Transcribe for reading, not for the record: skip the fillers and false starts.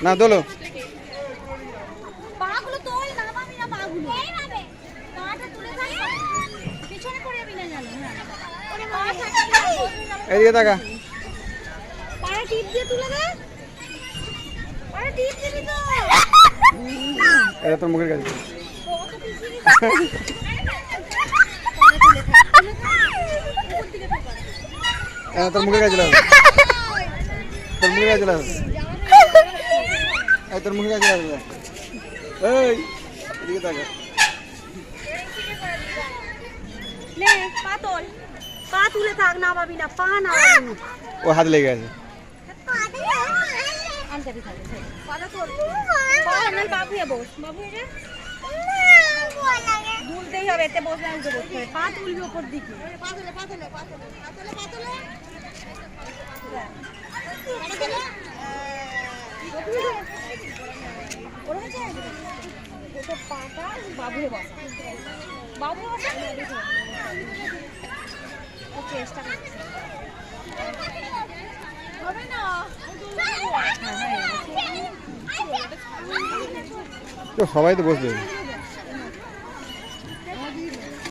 না দোলো পাগুলো তোল না মামি না পাগুলো এইভাবে পাটা তুলে থাক পিছনে পড়ে যাবি না জানো ওরে মা এদিকে তাকা পাটা টিপ দিয়ে তুলে দে পাটা টিপ দিবি তো এটা তোর মুখের কাছে তোর মুখের কাছে লাগবে তোর মুখের কাছে লাগবে তোর মুখের কাছে লাগবে এই এদিকে তাকা নে পা তোল পা তুলে থাক না পাবি না পা না ও হাত লেগে গেছে আনতে দিতে পাটা তোল পা না বাবু এ বস বাবু এ দুলতেই হবে এতে বসে উঠে বসতে হবে পা তুলবি উপর দিকে পা তোলে পা তোলে পা তোলে পা তোলে পা তোলে ওর হচ্ছে ওটা পাটা বাবুরে বসা বাবু বসা ও চেষ্টা করছে হবে না সবাই তো বসবে